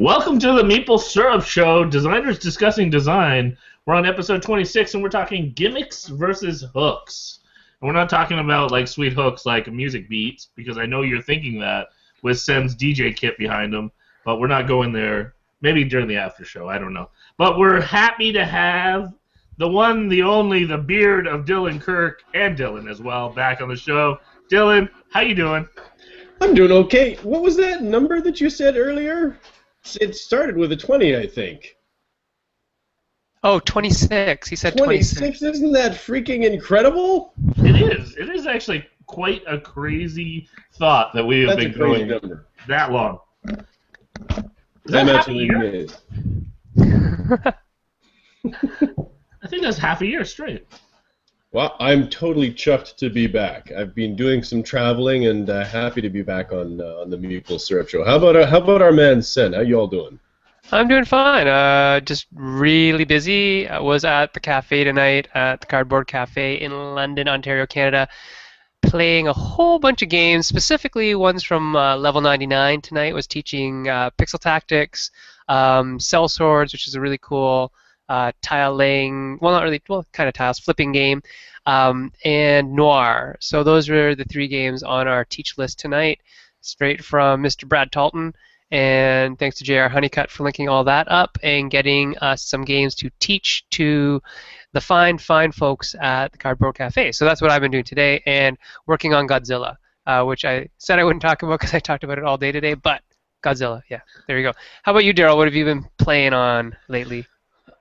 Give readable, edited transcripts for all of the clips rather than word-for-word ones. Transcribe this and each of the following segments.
Welcome to the Meeple Syrup Show, designers discussing design. We're on episode 26, and we're talking gimmicks versus hooks. And we're not talking about like sweet hooks like music beats, because I know you're thinking that with Sen's DJ kit behind them, but we're not going there. Maybe during the after show, I don't know. But we're happy to have the one, the only, the beard of Dylan Kirk, and Dylan as well, back on the show. Dylan, how you doing? I'm doing okay. What was that number that you said earlier? It started with a 20, I think. Oh, 26. He said 26. Isn't that freaking incredible? It is. It is actually quite a crazy thought that we have been going that long. Is that half a year? I think that's half a year straight. Well, I'm totally chuffed to be back. I've been doing some traveling and happy to be back on the Meeple Syrup Show. How about our man Sen? How you all doing? I'm doing fine. Just really busy. I was at the cafe tonight at the Cardboard Cafe in London, Ontario, Canada, playing a whole bunch of games, specifically ones from Level 99 tonight. Was teaching Pixel Tactics, Cell Swords, which is a really cool tile laying, well, not really, well, kind of tiles, flipping game, and Noir. So those were the three games on our teach list tonight, straight from Mr. Brad Talton. And thanks to JR Honeycutt for linking all that up and getting us some games to teach to the fine folks at the Cardboard Cafe. So that's what I've been doing today, and working on Godzilla, which I said I wouldn't talk about because I talked about it all day today, but Godzilla, yeah, there you go. How about you, Daryl? What have you been playing on lately?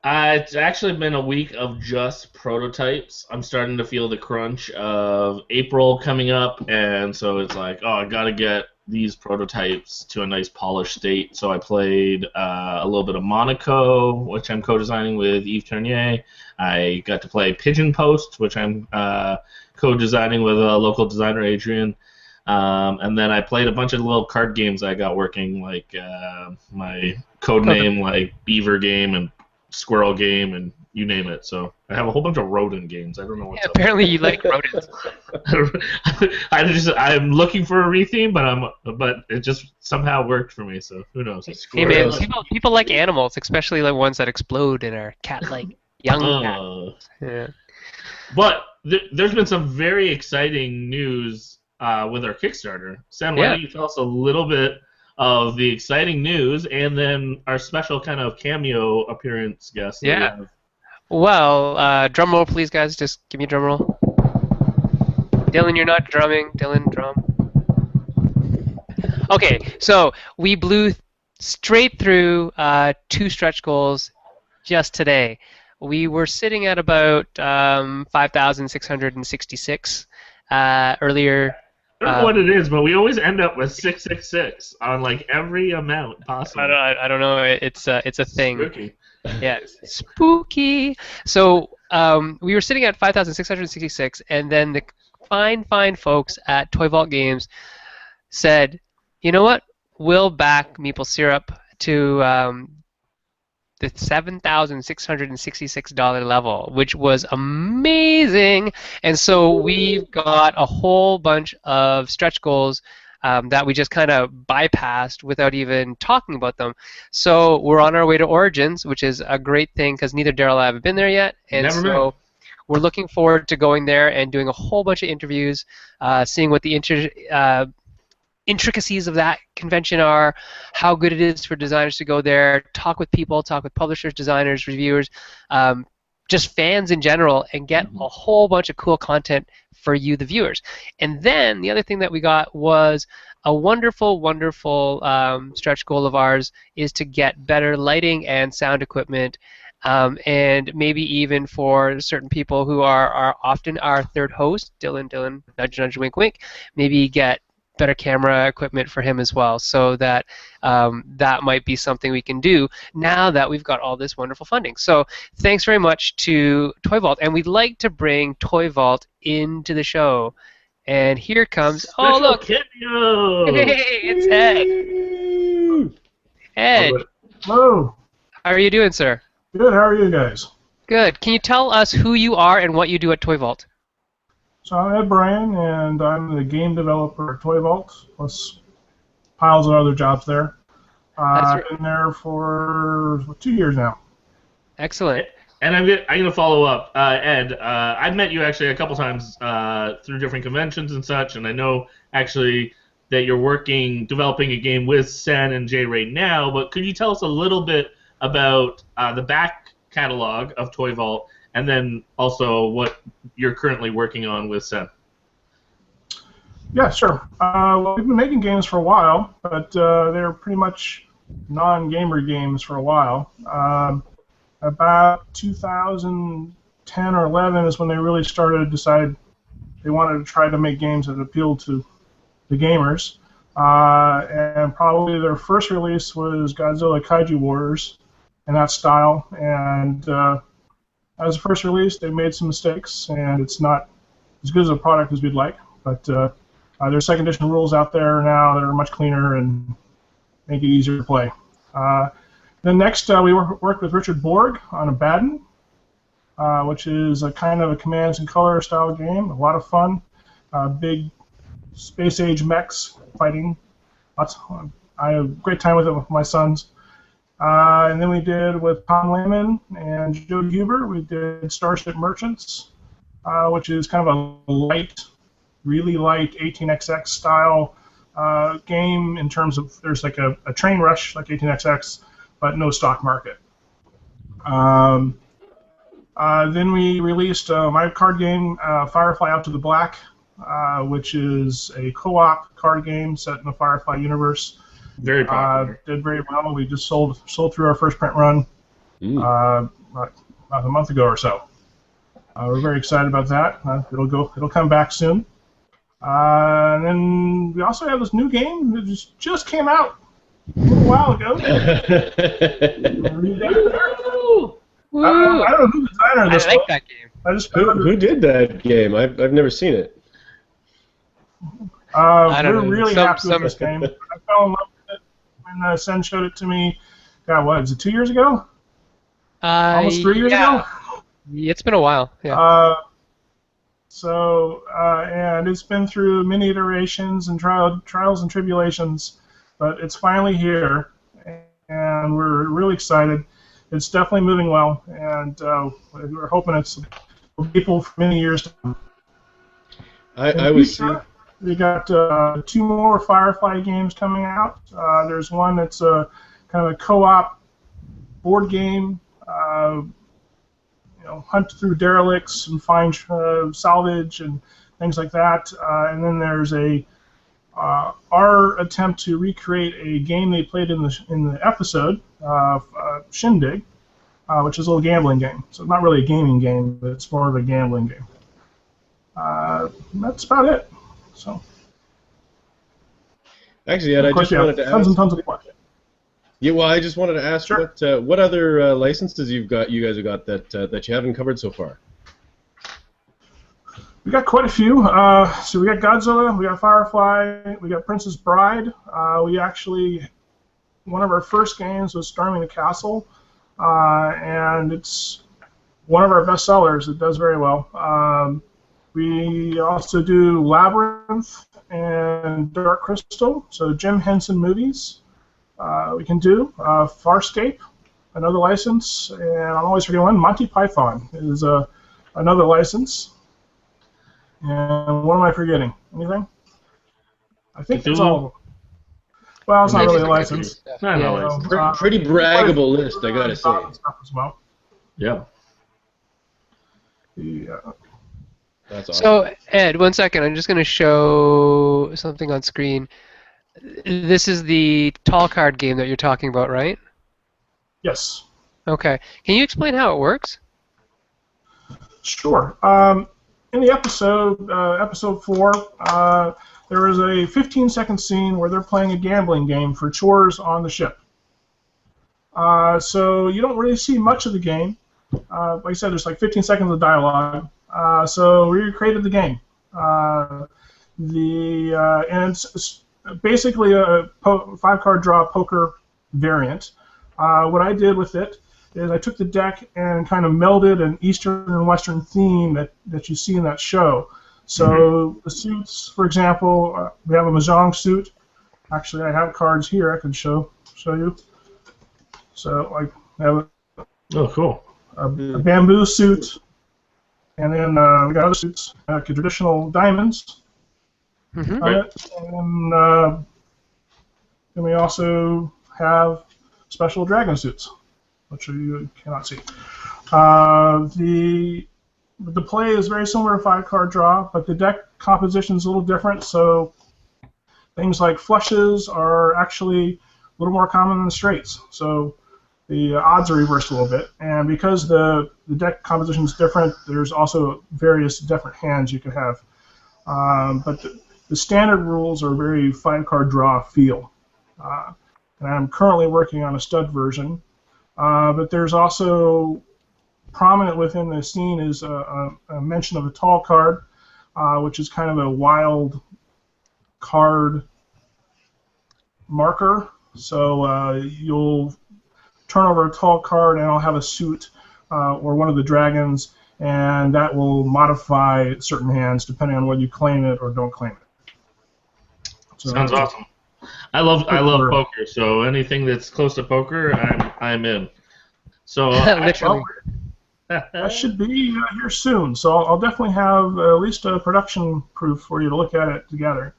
It's actually been a week of just prototypes. I'm starting to feel the crunch of April coming up, and so it's like, oh, I gotta get these prototypes to a nice polished state. So I played a little bit of Monaco, which I'm co-designing with Yves Tournier. I got to play Pigeon Post, which I'm co-designing with a local designer, Adrian. And then I played a bunch of little card games I got working, like my code name, like Beaver Game and Squirrel Game, and you name it. So I have a whole bunch of rodent games. I don't know what's up. Apparently you like rodents. I'm looking for a retheme, but it just somehow worked for me. So who knows? Hey man, people like animals, especially the ones that explode and are cat-like young cats. Yeah. But there's been some very exciting news with our Kickstarter. Sam, why don't you tell us a little bit of the exciting news, and then our special kind of cameo appearance guest. Yeah. Well, drum roll, please, guys. Just give me a drum roll. Dylan, you're not drumming. Dylan, drum. Okay, so we blew straight through 2 stretch goals just today. We were sitting at about 5,666 earlier. I don't know what it is, but we always end up with 666 on like every amount possible. I don't know. It's a thing. Spooky. Yeah, spooky. So we were sitting at 5,666, and then the fine folks at Toy Vault Games said, you know what? We'll back Meeple Syrup to the $7,666 level, which was amazing. And so we've got a whole bunch of stretch goals that we just kind of bypassed without even talking about them. So we're on our way to Origins, which is a great thing because neither Daryl and I have been there yet. And so we're looking forward to going there and doing a whole bunch of interviews, seeing what the intricacies of that convention are, how good it is for designers to go there, talk with people, talk with publishers, designers, reviewers, just fans in general, and get a whole bunch of cool content for you, the viewers. And then the other thing that we got was a wonderful stretch goal of ours is to get better lighting and sound equipment, and maybe even for certain people who are often our third host, Dylan, nudge, wink, wink, maybe get better camera equipment for him as well, so that that might be something we can do now that we've got all this wonderful funding. So thanks very much to Toy Vault, and we'd like to bring Toy Vault into the show. And here comes, oh look, cameo. Hey, it's Ed. Ed, hello. How are you doing, sir? Good. How are you guys? Good. Can you tell us who you are and what you do at Toy Vault? So I'm Ed Bryan, and I'm the game developer at Toy Vault, plus piles of other jobs there. That's I've been there for 2 years now. excellent. And I'm gonna follow up, Ed. I've met you actually a couple times through different conventions and such, and I know actually that you're developing a game with Sen and J Ray now. But could you tell us a little bit about the back catalog of Toy Vault, and then also what you're currently working on with Sen? Yeah, sure. Well, we've been making games for a while, but they're pretty much non-gamer games for a while. About 2010 or 11 is when they really started to decide they wanted to try to make games that appealed to the gamers. And probably their first release was Godzilla Kaiju Wars in that style. And as a first release, they made some mistakes, and it's not as good as a product as we'd like. But there's second edition rules out there now that are much cleaner and make it easier to play. Then next, we worked with Richard Borg on Abaddon, which is a kind of a Commands and Color style game. A lot of fun. Big space age mechs fighting. I had a great time with it with my sons. And then we did with Tom Lehman and Joe Huber, we did Starship Merchants, which is kind of a light, really light 18XX style game in terms of there's like a train rush like 18XX, but no stock market. Then we released my card game, Firefly Out to the Black, which is a co-op card game set in the Firefly universe. Very popular. Did very well. We just sold through our first print run about a month ago or so. We're very excited about that. It'll come back soon. And then we also have this new game that just came out a little while ago. Woo! I don't know who the designer of this I like was. that game. I just Who did that game? I've never seen it. I don't we're know. really happy with this game. I fell in love with it when Sen showed it to me. God, what was it? 2 years ago? Almost 3 years ago. It's been a while. Yeah. And it's been through many iterations and trials and tribulations, but it's finally here, and we're really excited. It's definitely moving well, and we're hoping it's people for many years to come. I was seeing. We got 2 more Firefly games coming out. There's one that's a kind of a co-op board game. Hunt through derelicts and find salvage and things like that. And then there's our attempt to recreate a game they played in the episode, Shindig, which is a little gambling game. So it's not really a gaming game, but it's more of a gambling game. That's about it. So. Actually, Ed, I just wanted to ask. Tons and tons of questions. Yeah, well, I just wanted to ask Sure. what other licenses you guys have got that you haven't covered so far. We got quite a few. So we got Godzilla, we got Firefly, we got Princess Bride. One of our first games was Storming the Castle, and it's one of our best sellers. It does very well. We also do Labyrinth and Dark Crystal, so Jim Henson movies. We can do Farscape, another license, and I'm always forgetting one. Monty Python is another license. And what am I forgetting? Anything? I think it's all of them. Well, it's not really a license. Pretty braggable list, I gotta say. Stuff as well. Yeah. That's awesome. So, Ed, 1 second. I'm just going to show something on screen. This is the tall card game that you're talking about, right? Yes. Okay. Can you explain how it works? Sure. In the episode 4, there is a 15-second scene where they're playing a gambling game for chores on the ship. So you don't really see much of the game. Like I said, there's like 15 seconds of dialogue. So we created the game. And it's basically a 5-card draw poker variant. What I did with it is I took the deck and kind of melded an Eastern and Western theme that you see in that show. So the suits, for example, we have a Mahjong suit. Actually, I have cards here I can show show you. So I have Oh, cool. a bamboo suit, and then we got other suits, like traditional diamonds on it, and then we also have special dragon suits, which you cannot see. The play is very similar to 5-card draw, but the deck composition is a little different. So things like flushes are actually a little more common than straights. So the odds are reversed a little bit. And because the deck composition is different, there's also various different hands you can have. But the standard rules are very 5-card draw feel. And I'm currently working on a stud version. But there's also prominent within the scene is a mention of a tall card, which is kind of a wild card marker. So you'll turn over a tall card, and I'll have a suit or one of the dragons, and that will modify certain hands depending on whether you claim it or don't claim it. So, sounds awesome. I love poker, so anything that's close to poker, I'm in. So Literally. That should be here soon, so I'll definitely have at least a production proof for you to look at it together.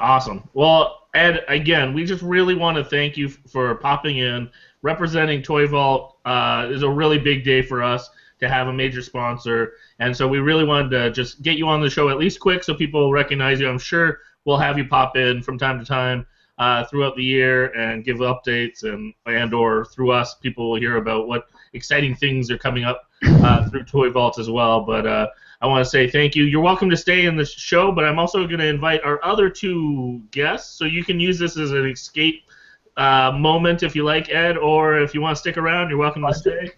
Awesome. Well, Ed, again, we just really want to thank you for popping in, representing Toy Vault. Is a really big day for us to have a major sponsor, and so we really wanted to just get you on the show at least quick so people recognize you. I'm sure we'll have you pop in from time to time throughout the year and give updates, and or through us, people will hear about what exciting things are coming up through Toy Vault as well. But I want to say thank you. You're welcome to stay in the show, but I'm also going to invite our other two guests, so you can use this as an escape moment if you like, Ed, or if you want to stick around, you're welcome to stay.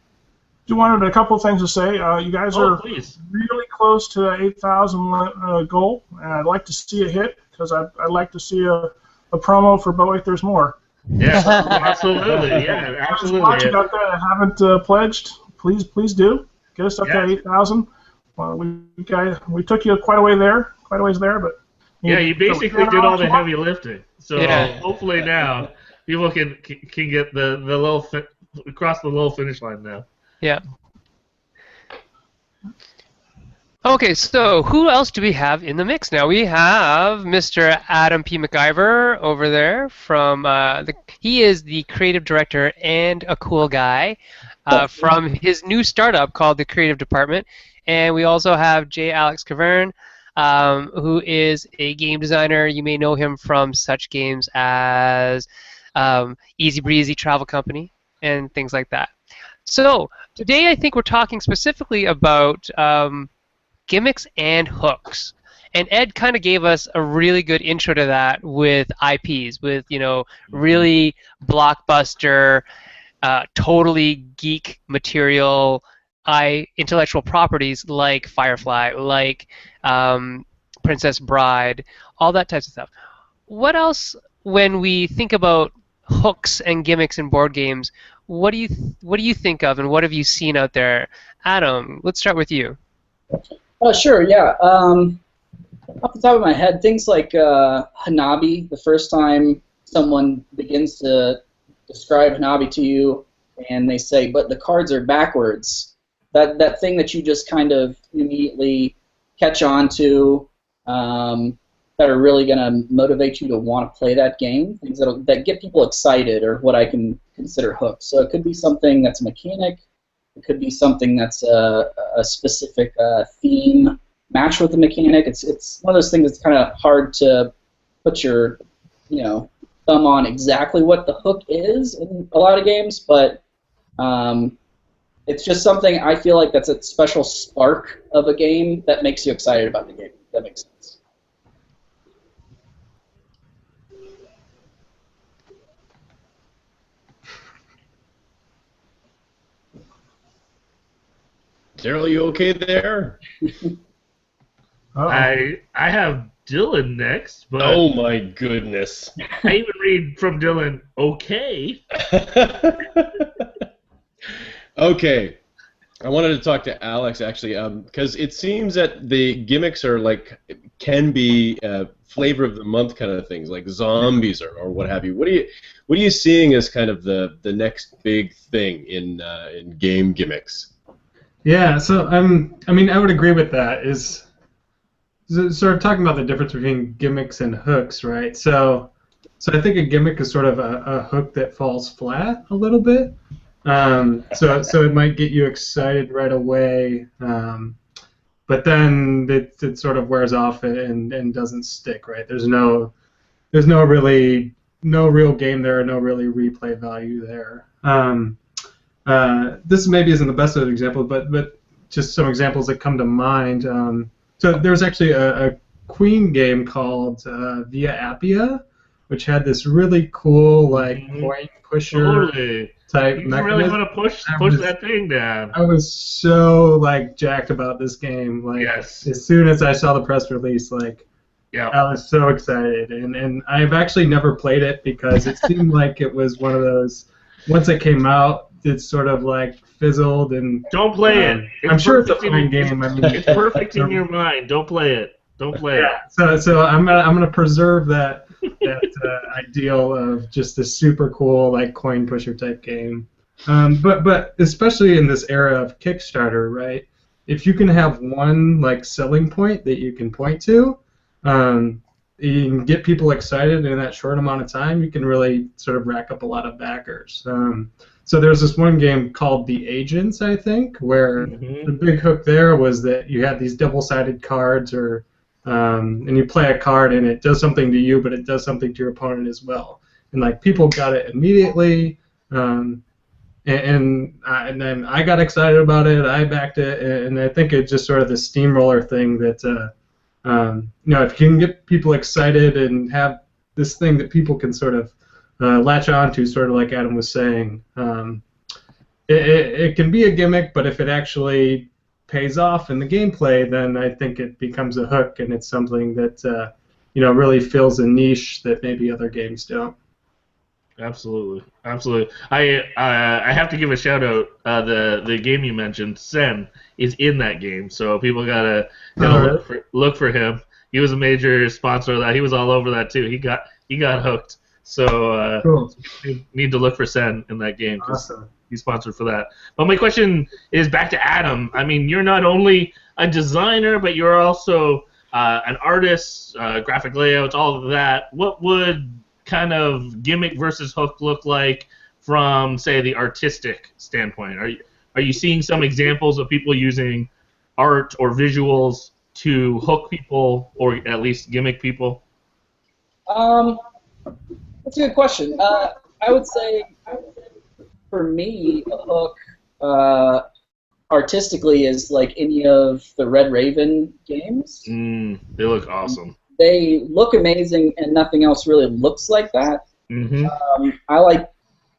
I wanted a couple of things to say. You guys are please. really close to the 8,000 goal, and I'd like to see it hit, because I'd like to see a promo for But Wait, There's More. Yeah, absolutely. Yeah, absolutely. Watching out there that haven't pledged, please do. Get us up to 8,000. We took you quite a ways there, but you basically did all the heavy lifting. So hopefully now people can get the little cross the little finish line now. Yeah. Okay, so who else do we have in the mix now? We have Mr. Adam P. McIver over there from he is the creative director and a cool guy from his new startup called the Creative Department. And we also have J. Alex Kevern, who is a game designer. You may know him from such games as Easy Breezy Travel Company and things like that. So today I think we're talking specifically about gimmicks and hooks. And Ed kind of gave us a really good intro to that with IPs, with really blockbuster, totally geek material, intellectual properties like Firefly, like Princess Bride, all that types of stuff. What else, when we think about hooks and gimmicks in board games, what do you think of, and what have you seen out there? Adam, let's start with you. Sure, yeah. Off the top of my head, things like Hanabi, the first time someone begins to describe Hanabi to you and they say, but the cards are backwards, that thing that you just kind of immediately catch on to, that are really going to motivate you to want to play that game, things that get people excited, or what I can consider hooks. So it could be something that's a mechanic, it could be something that's a specific theme match with the mechanic. It's one of those things that's kind of hard to put your thumb on exactly what the hook is in a lot of games, but it's just something I feel like that's a special spark of a game that makes you excited about the game. If that makes sense. Daryl, you okay there? I have Dylan next, but oh my goodness! I even read from Dylan. Okay. Okay, I wanted to talk to Alex actually, because it seems that the gimmicks are like can be flavor of the month kind of things, like zombies or what have you. What are you seeing as kind of the next big thing in game gimmicks? Yeah, so I mean, I would agree with that. Is sort of talking about the difference between gimmicks and hooks, right? So I think a gimmick is sort of a hook that falls flat a little bit. So it might get you excited right away, but then it sort of wears off and doesn't stick, right? There's no real game there, no really replay value there. This maybe isn't the best of examples, but just some examples that come to mind. So there's actually a Queen game called Via Appia, which had this really cool like point pusher type You mechanism. really want to push that thing down. I was so like jacked about this game. Like Yes. as soon as I saw the press release, like Yeah. I was so excited, and I've actually never played it because it seemed like it was one of those. Once it came out, it sort of like fizzled and. Don't play it. I'm sure it's a perfect fun game. I mean, It's perfect in your mind. Don't play it. Don't play it. So I'm gonna preserve that ideal of just a super cool like coin pusher type game. But especially in this era of Kickstarter, right? If you can have one like selling point that you can point to, you can get people excited in that short amount of time. You can really sort of rack up a lot of backers. So there's this one game called The Agents, I think, where the big hook there was that you had these double-sided cards, and you play a card and it does something to you, but it does something to your opponent as well. And like people got it immediately, and then I got excited about it. I backed it, and I think it's just sort of the steamroller thing that if you can get people excited and have this thing that people can sort of latch on to, sort of like Adam was saying, it can be a gimmick, but if it actually pays off in the gameplay, then I think it becomes a hook, and it's something that really fills a niche that maybe other games don't. Absolutely. I have to give a shout out. The game you mentioned, Sen, is in that game, so people gotta look for him. He was a major sponsor of that. He was all over that too. He got hooked. So Cool. you need to look for Sen in that game because Awesome. he's sponsored for that. But my question is back to Adam. I mean, you're not only a designer, but you're also an artist, graphic layouts, all of that. What would kind of gimmick versus hook look like from, say, the artistic standpoint? Are you seeing some examples of people using art or visuals to hook people, or at least gimmick people? That's a good question. I would say, for me, a hook artistically is like any of the Red Raven games. They look awesome. They look amazing, and nothing else really looks like that. I like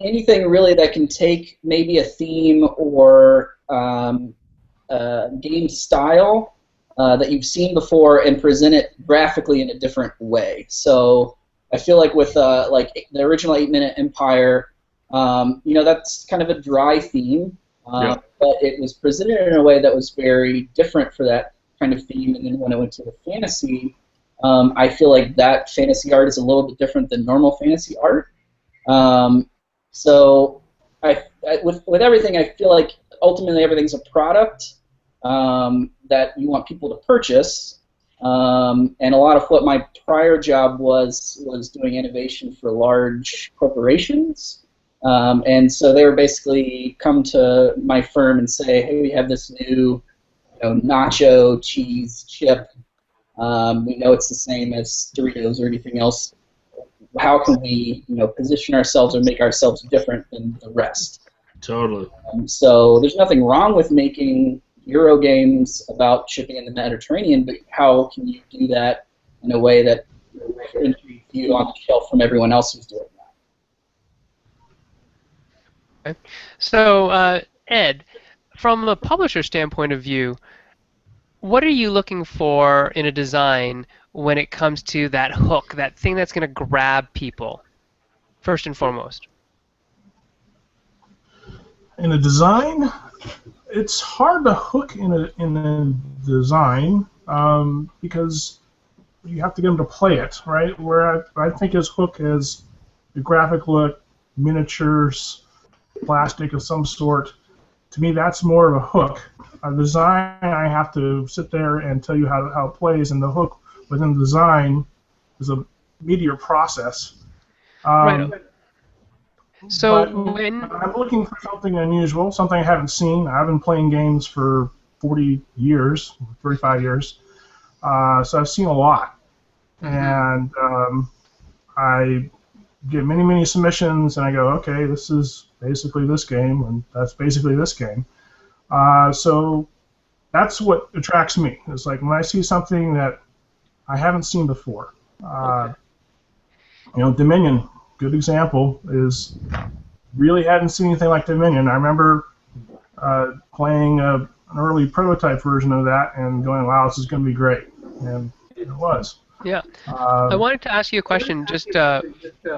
anything really that can take maybe a theme or game style that you've seen before and present it graphically in a different way. So I feel like with like the original 8-Minute Empire, that's kind of a dry theme, but it was presented in a way that was very different for that kind of theme. And then when it went to the fantasy, I feel like that fantasy art is a little bit different than normal fantasy art. So with everything, I feel like ultimately everything's a product that you want people to purchase. And a lot of what my prior job was doing innovation for large corporations. And so they would basically come to my firm and say, hey, we have this new nacho cheese chip. We know it's the same as Doritos or anything else. How can we position ourselves or make ourselves different than the rest? Totally. So there's nothing wrong with making Euro games about shipping in the Mediterranean, but how can you do that in a way that differentiates you on the shelf from everyone else who's doing that? Okay. So, Ed, from a publisher standpoint of view, what are you looking for in a design when it comes to that hook, that thing that's going to grab people, first and foremost? In a design, it's hard to hook in a design because you have to get them to play it, right? Where I think his hook is the graphic look, miniatures, plastic of some sort. To me, that's more of a hook. A design, I have to sit there and tell you how it plays, and the hook within the design is a meteor process. Right. So but when I'm looking for something unusual, something I haven't seen. I've been playing games for 40 years, 35 years, so I've seen a lot. And I get many submissions, and I go, okay, this is basically this game, and that's basically this game. So that's what attracts me. It's like when I see something that I haven't seen before. Dominion, good example, is really hadn't seen anything like Dominion. I remember playing an early prototype version of that and going, wow, this is going to be great. And it was. Yeah. I wanted to ask you a question just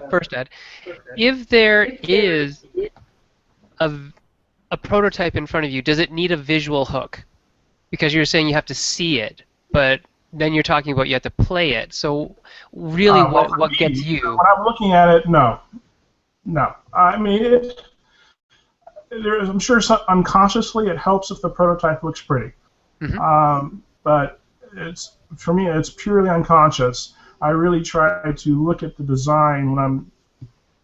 first, Ed. If there is a prototype in front of you, does it need a visual hook? Because you're saying you have to see it, but then you're talking about you have to play it. So really, what gets you? When I'm looking at it, no. I mean, I'm sure unconsciously it helps if the prototype looks pretty. But for me, it's purely unconscious. I really try to look at the design when I'm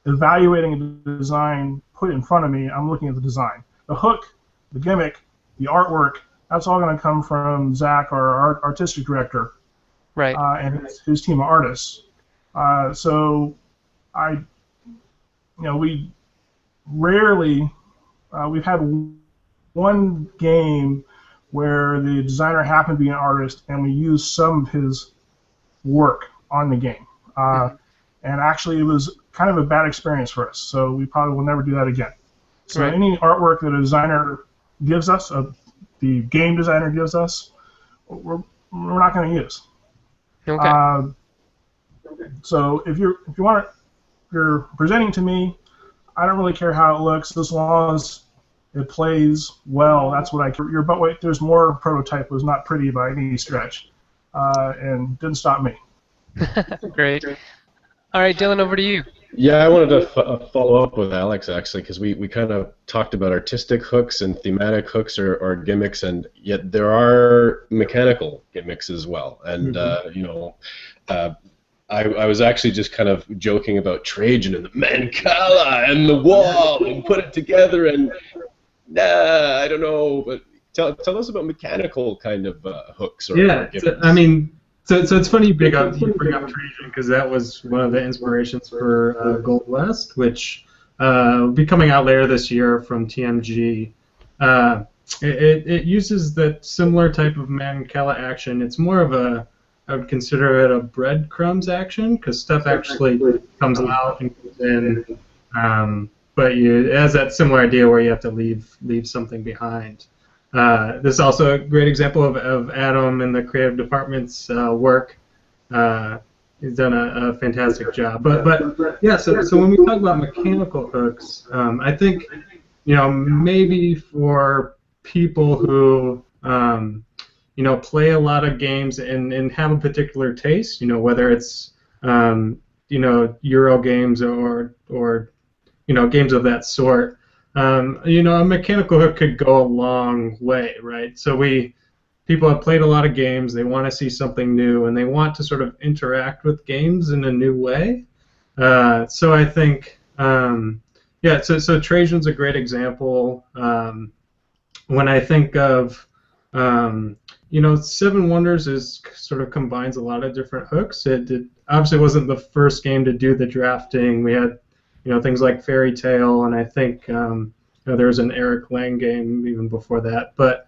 evaluating the design put in front of me. I'm looking at the design. The hook, the gimmick, the artwork, that's all going to come from Zach, our artistic director, right? And his team of artists. So we rarely, we've had one game where the designer happened to be an artist, and we used some of his work on the game. And actually, it was kind of a bad experience for us, so we probably will never do that again. So any artwork that a designer gives us, the game designer gives us, we're not going to use. Okay. So if you're presenting to me, I don't really care how it looks as long as it plays well. That's what I care. But wait, there's more prototype was not pretty by any stretch, and didn't stop me. Great. All right, Dylan, over to you. Yeah, I wanted to follow up with Alex, actually, because we kind of talked about artistic hooks and thematic hooks or gimmicks, and yet there are mechanical gimmicks as well. And, I was actually just kind of joking about Trajan and the Mancala and the wall and put it together, and I don't know, but tell us about mechanical kind of hooks or gimmicks. So it's funny you bring up Trajan, because that was one of the inspirations for Gold West, which will be coming out later this year from TMG. It uses that similar type of Mancala action. It's more of I would consider it a breadcrumbs action, because stuff actually comes out and goes in, but it has that similar idea where you have to leave something behind. This is also a great example of Adam and the creative department's work. He's done a fantastic job. But yeah, so when we talk about mechanical hooks, I think maybe for people who play a lot of games and have a particular taste, whether it's Euro games or games of that sort. A mechanical hook could go a long way, right? So people have played a lot of games, they want to see something new, and they want to sort of interact with games in a new way. So I think, so Trajan's a great example. When I think of, Seven Wonders sort of combines a lot of different hooks. It obviously wasn't the first game to do the drafting. We had things like Fairy Tale, and I think there was an Eric Lang game even before that. But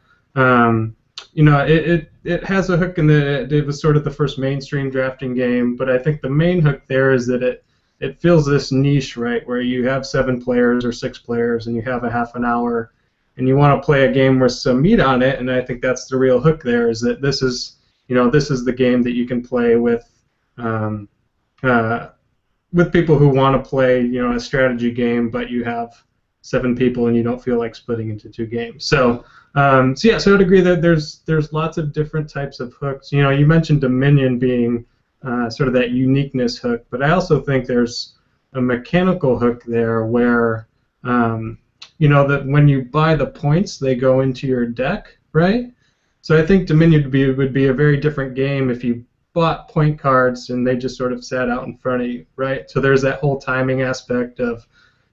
it has a hook in that it was sort of the first mainstream drafting game. But I think the main hook there is that it fills this niche, right, where you have 7 players or 6 players, and you have a half an hour, and you want to play a game with some meat on it. And I think that's the real hook there, is that this is the game that you can play with people who want to play, a strategy game, but you have 7 people and you don't feel like splitting into 2 games. So I would agree that there's lots of different types of hooks. You mentioned Dominion being sort of that uniqueness hook, but I also think there's a mechanical hook there where that when you buy the points, they go into your deck, right? So I think Dominion would be a very different game if you bought point cards and they just sort of sat out in front of you, right? So there's that whole timing aspect of,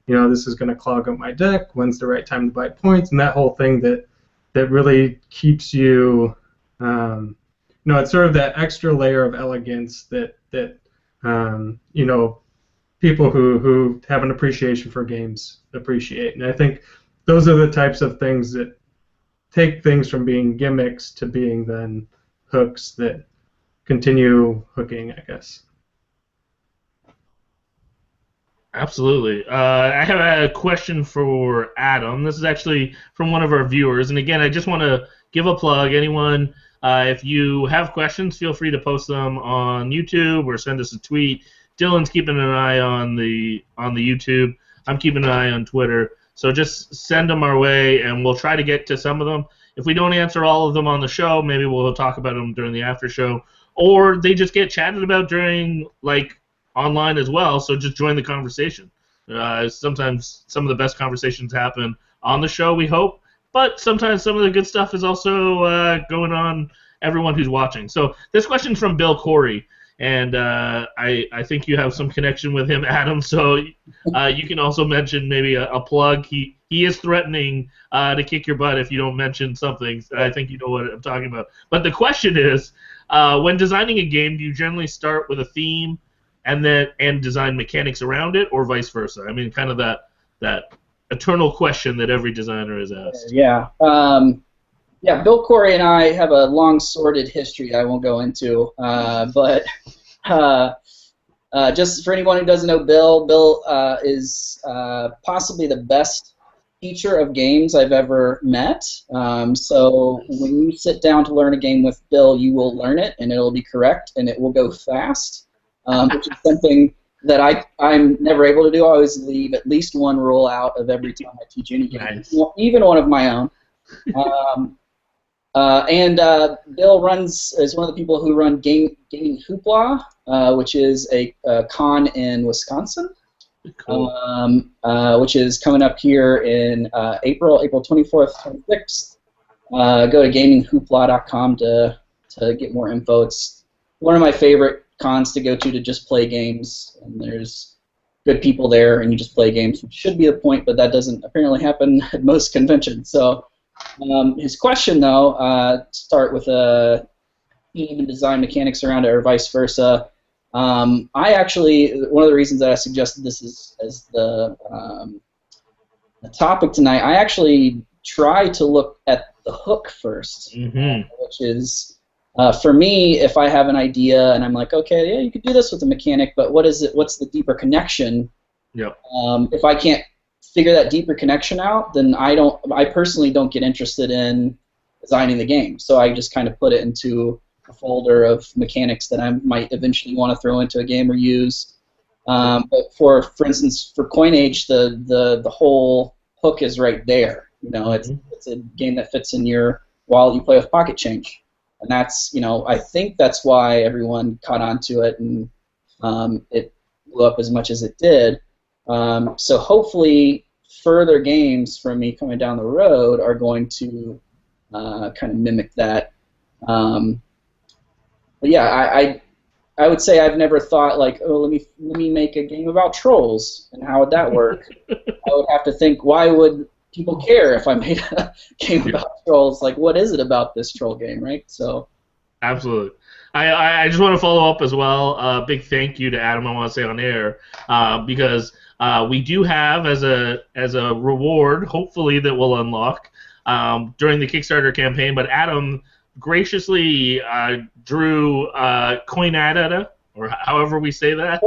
this is going to clog up my deck. When's the right time to buy points? And that whole thing that really keeps you, it's sort of that extra layer of elegance that people who have an appreciation for games appreciate. And I think those are the types of things that take things from being gimmicks to being then hooks that continue hooking, I guess. Absolutely. I have a question for Adam. This is actually from one of our viewers. And again, I just want to give a plug. Anyone, if you have questions, feel free to post them on YouTube or send us a tweet. Dylan's keeping an eye on the YouTube. I'm keeping an eye on Twitter. So just send them our way, and we'll try to get to some of them. If we don't answer all of them on the show, maybe we'll talk about them during the after show. Or they just get chatted about during, online as well, so just join the conversation. Sometimes some of the best conversations happen on the show, we hope, but sometimes some of the good stuff is also going on everyone who's watching. So this question's from Bill Corey, and I think you have some connection with him, Adam, so you can also mention maybe a plug. He is threatening to kick your butt if you don't mention something. I think you know what I'm talking about. But the question is, when designing a game, do you generally start with a theme and design mechanics around it, or vice versa? I mean, kind of that eternal question that every designer is asked. Yeah. Bill Corey and I have a long sordid history I won't go into, but just for anyone who doesn't know Bill is possibly the best teacher of games I've ever met. So when you sit down to learn a game with Bill, you will learn it, and it'll be correct, and it will go fast. Which is something that I'm never able to do. I always leave at least one rule out of every time I teach any game, Nice. Even one of my own. Bill is one of the people who run Gaming Hoopla, which is a con in Wisconsin, Cool. which is coming up here in April 24th, 26th. Go to gaminghoopla.com to get more info. It's one of my favorite cons to go to just play games, and there's good people there, and you just play games, which should be the point, but that doesn't apparently happen at most conventions. So his question, though, start with a theme and design mechanics around it, or vice versa. I actually, one of the reasons that I suggested this as the topic tonight, I actually try to look at the hook first, which is, for me, if I have an idea and I'm like, okay, yeah, you could do this with the mechanic, but what is it? What's the deeper connection? Yep. If I can't figure that deeper connection out, then I personally don't get interested in designing the game. So I just kind of put it into a folder of mechanics that I might eventually want to throw into a game or use. But for instance, for Coin Age, the whole hook is right there. It's a game that fits in your wallet. You play with pocket change. And that's, I think that's why everyone caught on to it, and it blew up as much as it did. So hopefully further games from me coming down the road are going to kind of mimic that. But yeah, I would say I've never thought like, oh, let me make a game about trolls, and how would that work? I would have to think, why would people care if I made a game about trolls? Like, what is it about this troll game, right? So, absolutely. I just want to follow up as well. Big thank you to Adam, I want to say on air, because we do have as a reward, hopefully that will unlock during the Kickstarter campaign. But Adam graciously drew Coinada, or however we say that.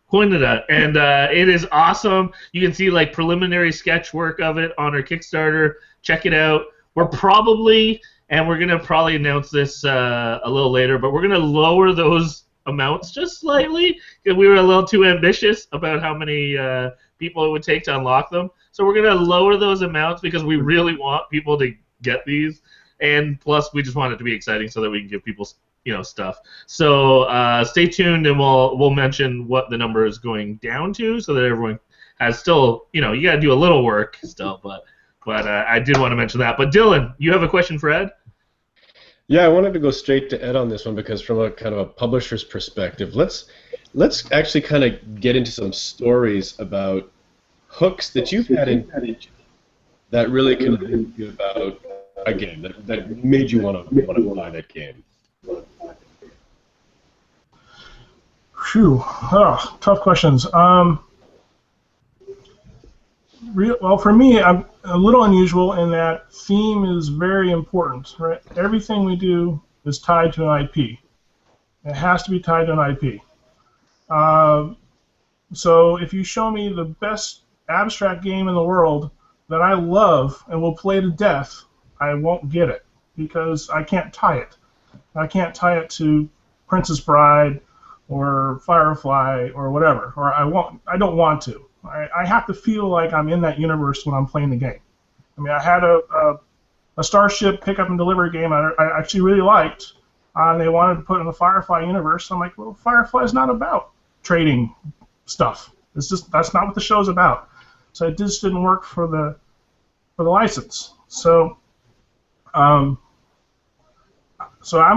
Coinada, and it is awesome. You can see like preliminary sketch work of it on our Kickstarter. Check it out. We're probably, and we're gonna probably announce this a little later, but we're gonna lower those amounts just slightly because we were a little too ambitious about how many people it would take to unlock them. So we're gonna lower those amounts because we really want people to get these, and plus we just want it to be exciting so that we can give people stuff. So stay tuned, and we'll mention what the number is going down to, so that everyone has still, you got to do a little work still, but I did want to mention that. But Dylan, you have a question for Ed? Yeah, I wanted to go straight to Ed on this one because from a kind of a publisher's perspective, let's actually kind of get into some stories about hooks that you've had in that really convinced you about a game that made you want to buy that game. Phew. Oh, tough questions. Well, for me, I'm a little unusual in that theme is very important, right? Everything we do is tied to an IP. It has to be tied to an IP. So if you show me the best abstract game in the world that I love and will play to death, I won't get it because I can't tie it. I can't tie it to Princess Bride or Firefly or whatever, or I don't want to. I have to feel like I'm in that universe when I'm playing the game. I mean, I had a Starship pick-up and delivery game I actually really liked, and they wanted to put it in the Firefly universe. I'm like, well, Firefly is not about trading stuff. That's not what the show's about. So it just didn't work for the license. So I'm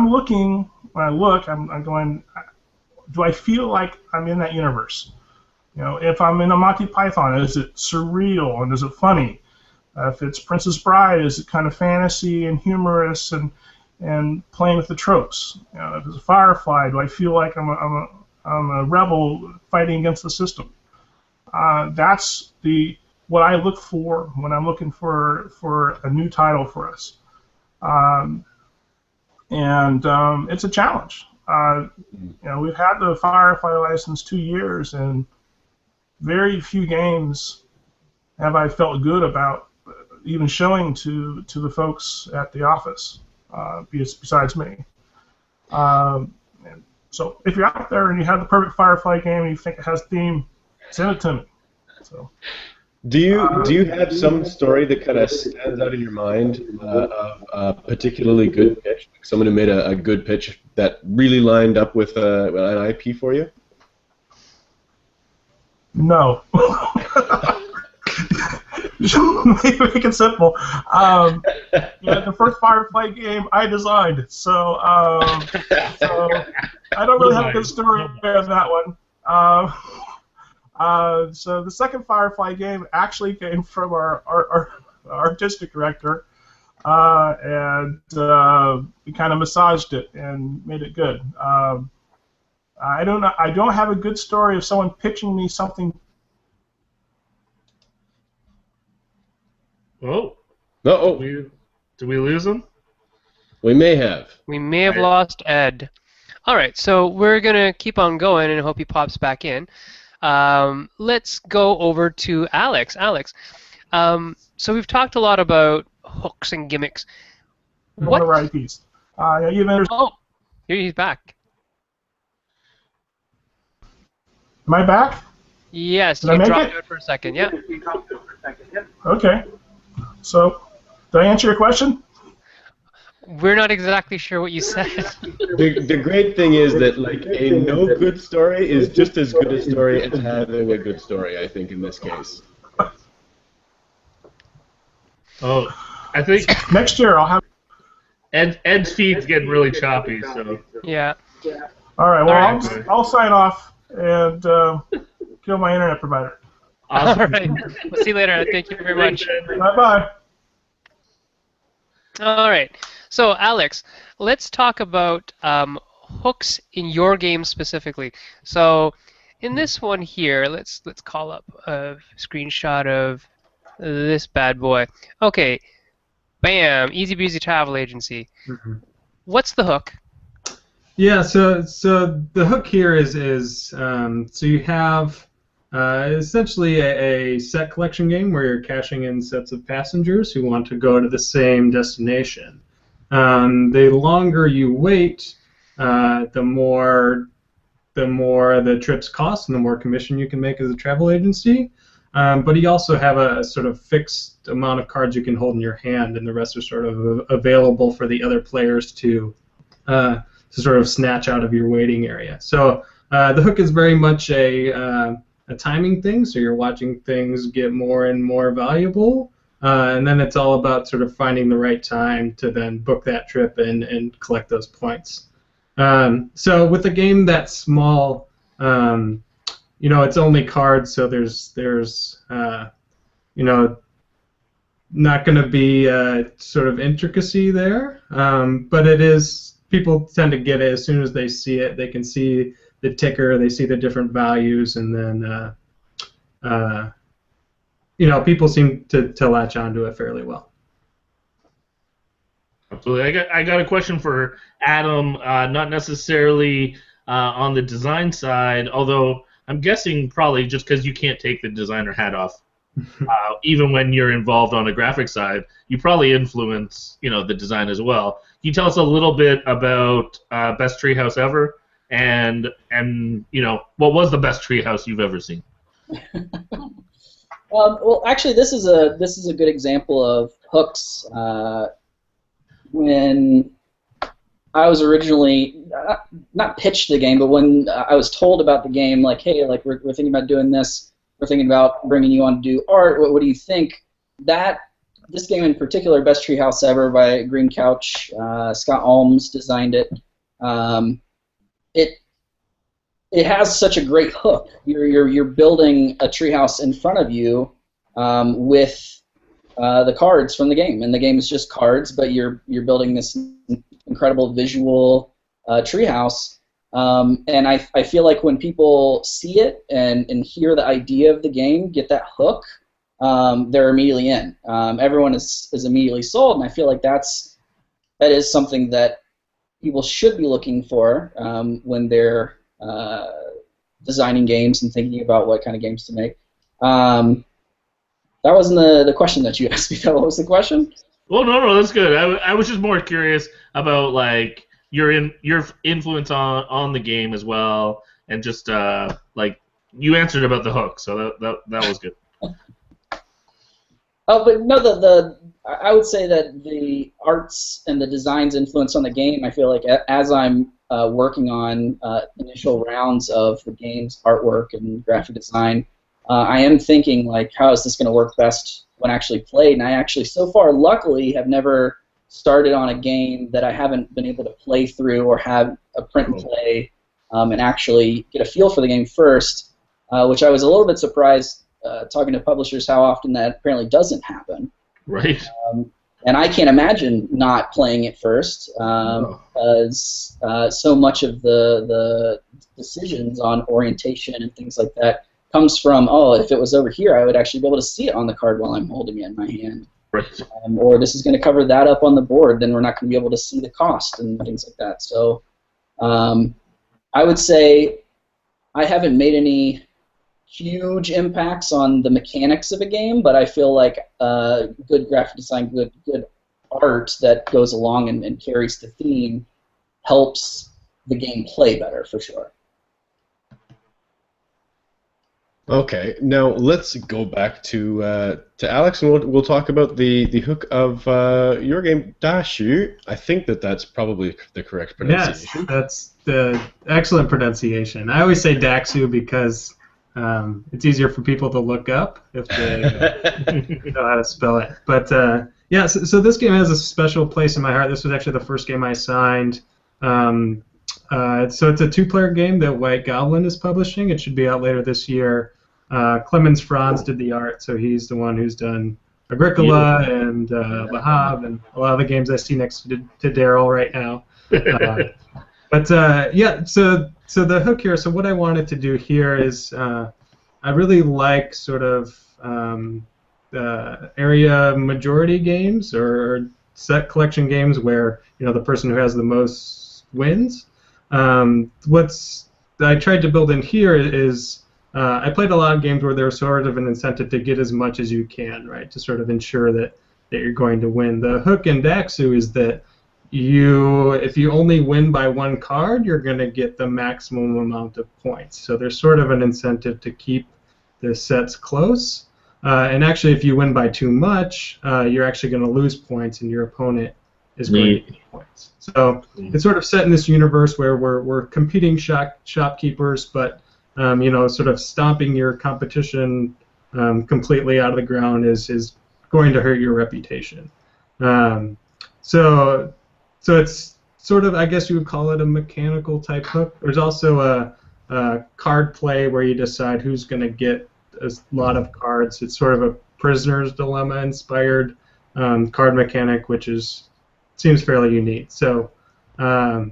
looking. When I look, I'm going, do I feel like I'm in that universe? If I'm in a Monty Python, is it surreal and is it funny? If it's Princess Bride, is it kind of fantasy and humorous and playing with the tropes? If it's a Firefly, do I feel like I'm a rebel fighting against the system? That's what I look for when I'm looking for a new title for us. It's a challenge. We've had the Firefly license 2 years, and very few games have I felt good about even showing to the folks at the office, besides me. So if you're out there and you have the perfect Firefly game and you think it has theme, send it to me. So. Do you have some story that kind of stands out in your mind of a particularly good pitch? Someone who made a good pitch that really lined up with an IP for you? No. Make it simple. The first Firefly game I designed, so I don't really have a good story on that one. So the second Firefly game actually came from our artistic director, and we kind of massaged it and made it good. I don't have a good story of someone pitching me something. Oh. Uh-oh. Did we lose him? We may have. We may have lost Ed. All right, so we're going to keep on going and hope he pops back in. Let's go over to Alex. Alex, so we've talked a lot about hooks and gimmicks. One of our IPs. Oh, here he's back. Am I back? Yes, you dropped out for a second. Yeah. Okay. So, did I answer your question? We're not exactly sure what you said. The great thing is that a no good story is just as good a story as having a good story, I think, in this case. Oh, I think next year I'll have Ed's feed's getting really choppy, so. Yeah. All right, well, I'll sign off and kill my internet provider. Awesome. All right. We'll see you later. Thank you very much. Bye-bye. All right. So, Alex, let's talk about hooks in your game specifically. So, in this one here, let's call up a screenshot of this bad boy. Okay. Bam. Easy Breezy Travel Agency. Mm-hmm. What's the hook? Yeah. So the hook here is so you have essentially a set collection game where you're cashing in sets of passengers who want to go to the same destination. The longer you wait, the more the trips cost and the more commission you can make as a travel agency. But you also have a sort of fixed amount of cards you can hold in your hand, and the rest are sort of available for the other players to sort of snatch out of your waiting area. So the hook is very much a timing thing, so you're watching things get more and more valuable, and then it's all about sort of finding the right time to then book that trip and collect those points. So with a game that small, it's only cards, so there's not going to be sort of intricacy there, but it is, people tend to get it as soon as they see it. They can see the ticker, they see the different values, and then people seem to latch onto it fairly well. Absolutely. I got a question for Adam, not necessarily on the design side, although I'm guessing probably just because you can't take the designer hat off. Even when you're involved on the graphic side, you probably influence, the design as well. Can you tell us a little bit about best treehouse ever, and what was the best treehouse you've ever seen? Well, actually, this is a good example of hooks. When I was originally not pitched the game, but when I was told about the game, like, hey, like we're thinking about doing this. We're thinking about bringing you on to do art. What do you think? This game in particular, Best Treehouse Ever by Green Couch, Scott Alms designed it. It has such a great hook. You're building a treehouse in front of you with the cards from the game, and the game is just cards, but you're building this incredible visual treehouse. And I feel like when people see it and hear the idea of the game, get that hook, they're immediately in. Everyone is immediately sold, and I feel like that is something that people should be looking for when they're designing games and thinking about what kind of games to make. That wasn't the question that you asked me. What was the question? Well, no, that's good. I was just more curious about like your influence on the game as well, and just like you answered about the hook, so that was good. But no, I would say that the arts and the design's influence on the game, I feel like as I'm working on initial rounds of the game's artwork and graphic design, I am thinking like, how is this going to work best when actually played? And I actually, so far, luckily, have never started on a game that I haven't been able to play through or have a print and play and actually get a feel for the game first, which I was a little bit surprised talking to publishers how often that apparently doesn't happen. Right. And I can't imagine not playing it first, because so much of the decisions on orientation and things like that comes from, if it was over here, I would actually be able to see it on the card while I'm holding it in my hand. Right. Or this is going to cover that up on the board, then we're not going to be able to see the cost and things like that. So I would say I haven't made any huge impacts on the mechanics of a game, but I feel like good graphic design, good art that goes along and carries the theme helps the game play better, for sure. Okay, now let's go back to Alex, and we'll talk about the hook of your game, Dashu. I think that's probably the correct pronunciation. Yes, that's the excellent pronunciation. I always say Daxu because it's easier for people to look up if they know how to spell it. But yeah, so this game has a special place in my heart. This was actually the first game I signed. So it's a two-player game that White Goblin is publishing. It should be out later this year. Clemens Franz did the art, so he's the one who's done Agricola and Le Havre and a lot of the games I see next to Daryl right now. But yeah, so the hook here, so what I wanted to do here is I really like sort of area majority games or set collection games where the person who has the most wins. What I tried to build in here is I played a lot of games where there's sort of an incentive to get as much as you can, right, to sort of ensure that you're going to win. The hook in Daxu is that if you only win by one card, you're going to get the maximum amount of points. So there's sort of an incentive to keep the sets close. And actually, if you win by too much, you're actually going to lose points, and your opponent is going to get points. So it's sort of set in this universe where we're competing shopkeepers, but sort of stomping your competition completely out of the ground is going to hurt your reputation. So it's sort of, I guess you would call it a mechanical type hook. There's also a card play where you decide who's going to get a lot of cards. It's sort of a prisoner's dilemma inspired card mechanic, which seems fairly unique. So so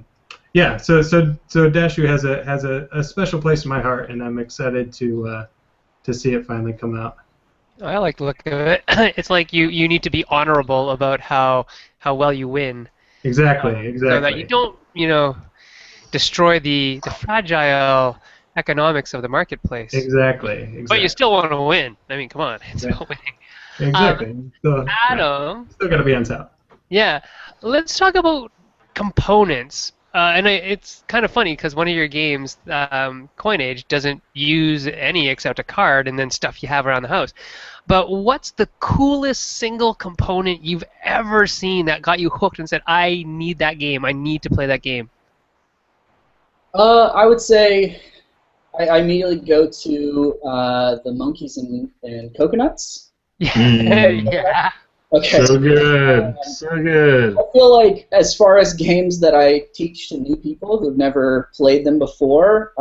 Dashu has a special place in my heart, and I'm excited to see it finally come out. I like the look of it. It's like you need to be honorable about how well you win. Exactly. So that you don't, destroy the fragile economics of the marketplace. Exactly. But you still want to win. I mean, come on, it's still winning. Exactly. Adam. Still got to be on top. Yeah. Let's talk about components. It's kind of funny because one of your games, Coinage, doesn't use any except a card and then stuff you have around the house. But what's the coolest single component you've ever seen that got you hooked and said, I need that game, I need to play that game? I would say I immediately go to the monkeys and coconuts. Yeah. Okay. So good. So good. I feel like as far as games that I teach to new people who've never played them before,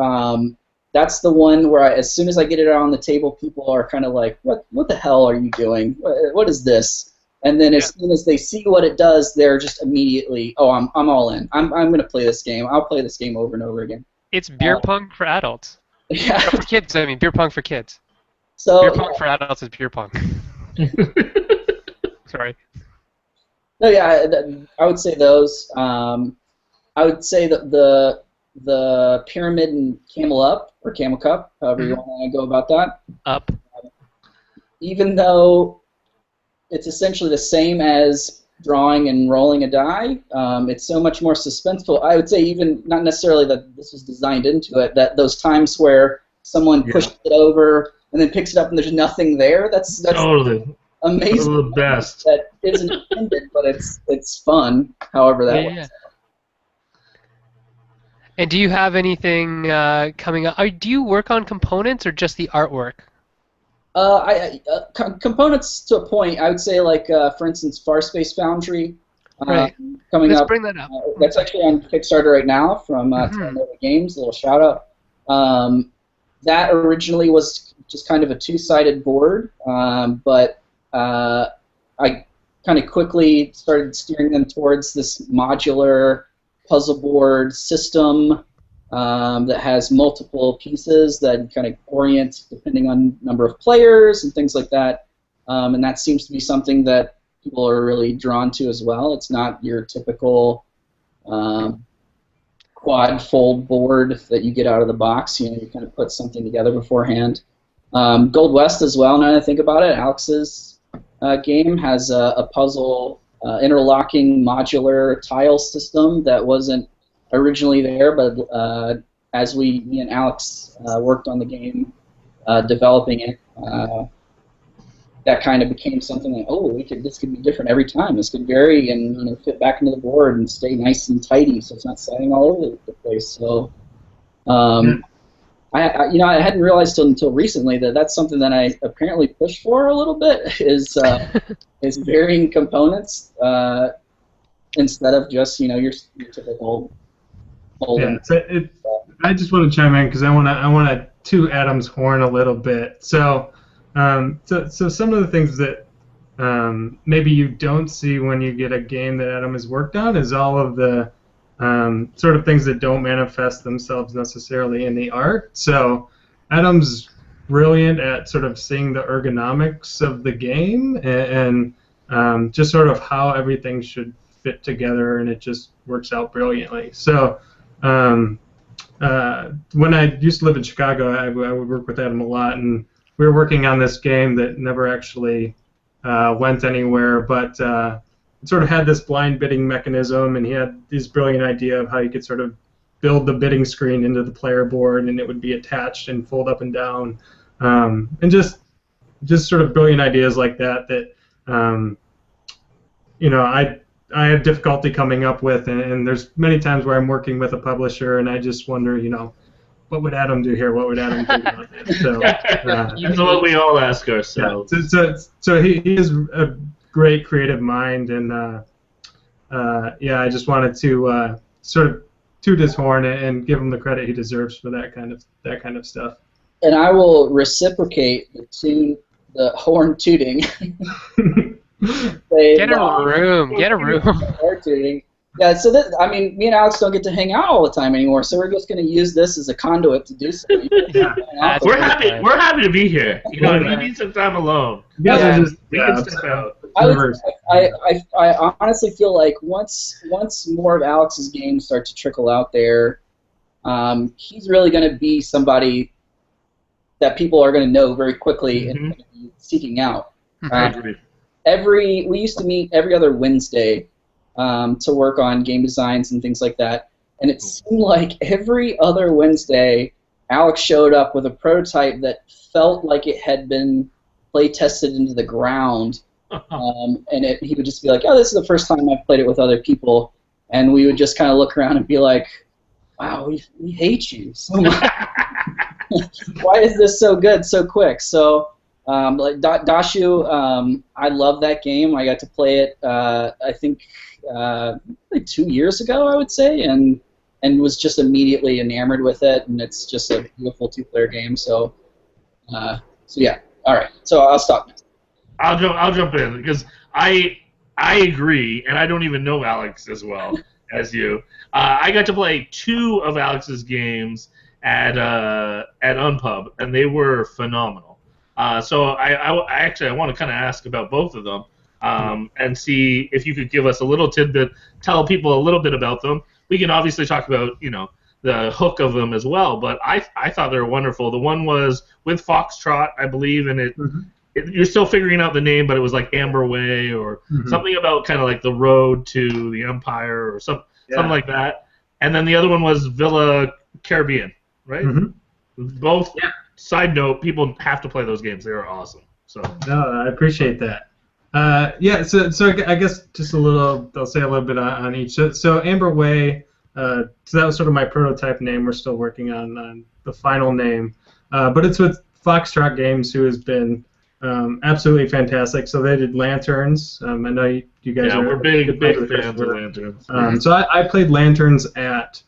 that's the one where as soon as I get it out on the table, people are kind of like, what the hell are you doing? What is this? And then as soon as they see what it does, they're just immediately, oh, I'm all in. I'm going to play this game. I'll play this game over and over again. It's beer pong for adults. Yeah. For kids, I mean, beer pong for kids. So beer pong for adults is beer pong. Sorry. No, yeah, I would say those. I would say that the pyramid and camel up or camel cup, however you want to go about that. Up. Even though it's essentially the same as drawing and rolling a die, it's so much more suspenseful. I would say even not necessarily that this was designed into it, that those times where someone pushes it over and then picks it up and there's nothing there, that's totally amazing. The best. That isn't intended, but it's fun. However that works. Yeah. And do you have anything coming up? Do you work on components or just the artwork? Components to a point. I would say, like for instance, Farspace Foundry. Right. Coming Let's up. bring that up. That's actually on Kickstarter right now from Tornado Games. A little shout out. That originally was just kind of a two-sided board, but I kind of quickly started steering them towards this modular puzzle board system that has multiple pieces that kind of orient depending on number of players and things like that. And that seems to be something that people are really drawn to as well. It's not your typical quad fold board that you get out of the box. You kind of put something together beforehand. Gold West as well, now that I think about it, Alex's game has a puzzle interlocking modular tile system that wasn't originally there, but as me and Alex worked on the game, developing it, that kind of became something like, oh, this could be different every time. This could vary and fit back into the board and stay nice and tidy, so it's not sliding all over the place. So, I hadn't realized until recently that that's something that I apparently push for a little bit is varying components instead of just your typical. Yeah, I just want to chime in because I want to toot Adam's horn a little bit. So some of the things that maybe you don't see when you get a game that Adam has worked on is all of the sort of things that don't manifest themselves necessarily in the art. So Adam's brilliant at sort of seeing the ergonomics of the game and just sort of how everything should fit together, and it just works out brilliantly. So when I used to live in Chicago, I would work with Adam a lot, and we were working on this game that never actually went anywhere, but it sort of had this blind bidding mechanism, and he had this brilliant idea of how you could sort of build the bidding screen into the player board, and it would be attached and fold up and down, and just sort of brilliant ideas like that I have difficulty coming up with, and there's many times where I'm working with a publisher, and I just wonder, what would Adam do here? What would Adam think about this? So that's what we all ask ourselves. Yeah. So he is a great creative mind, and I just wanted to sort of toot his horn and give him the credit he deserves for that kind of stuff. And I will reciprocate the horn tooting. Get a room. Horn tooting. Yeah, so me and Alex don't get to hang out all the time anymore, so we're just going to use this as a conduit to do so. We're happy to be here. If you need some time alone, we can step out. I honestly feel like once more of Alex's games start to trickle out there, he's really going to be somebody that people are going to know very quickly and be seeking out. I agree. We used to meet every other Wednesday to work on game designs and things like that, and it seemed like every other Wednesday, Alex showed up with a prototype that felt like it had been play tested into the ground, and he would just be like, "Oh, this is the first time I've played it with other people," and we would just kind of look around and be like, "Wow, we hate you so much. Why is this so good so quick?" So. Like Dashu, I love that game. I got to play it, I think, like 2 years ago, I would say, and was just immediately enamored with it. And it's just a beautiful two-player game. So yeah. All right. So I'll stop now. I'll jump in because I agree, and I don't even know Alex as well as you. I got to play 2 of Alex's games at Unpub, and they were phenomenal. So I want to kind of ask about both of them and see if you could give us a little tidbit, tell people a little bit about them. We can obviously talk about the hook of them as well, but I thought they were wonderful. The one was with Foxtrot, I believe, and you're still figuring out the name, but it was like Amber Way or something about kind of like the road to the Empire or something like that. And then the other one was Villa Caribbean, right? Both. Yeah. Side note, people have to play those games. They are awesome. So. No, I appreciate that. So I guess just a little, I'll say a little bit on each. So Amber Way, so that was sort of my prototype name. We're still working on the final name. But it's with Foxtrot Games, who has been absolutely fantastic. So they did Lanterns. I know you guys are... we're big fans of Lanterns. So I played Lanterns at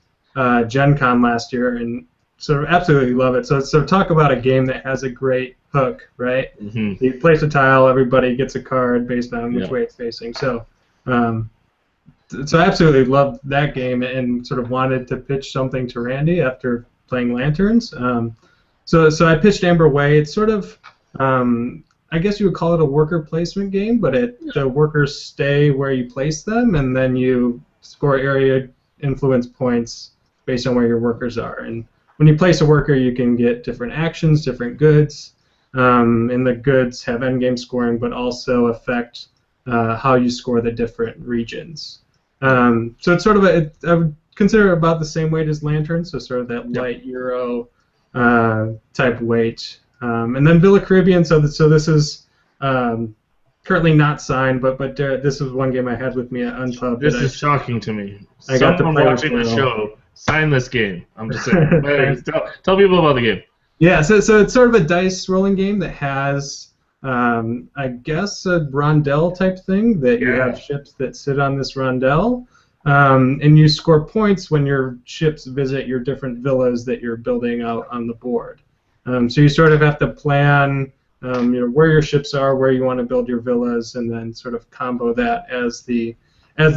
Gen Con last year, and so absolutely love it. So talk about a game that has a great hook, right? You place a tile, everybody gets a card based on which way it's facing. So I absolutely loved that game and sort of wanted to pitch something to Randy after playing Lanterns. So I pitched Amber Way. It's sort of, I guess you would call it a worker placement game, but the workers stay where you place them, and then you score area influence points based on where your workers are. And when you place a worker, you can get different actions, different goods, and the goods have endgame scoring, but also affect how you score the different regions. So it's sort of I would consider it about the same weight as Lanterns, so sort of that light Euro type weight. And then Villa Caribbean, so this is currently not signed, but this is one game I had with me at Unpub. This is shocking to me. Someone watching the show. Sign this game. I'm just saying. Tell people about the game. Yeah, so it's sort of a dice rolling game that has, I guess, a rondelle type thing that you have ships that sit on this rondelle, and you score points when your ships visit your different villas that you're building out on the board. So you sort of have to plan, where your ships are, where you want to build your villas, and then sort of combo that as the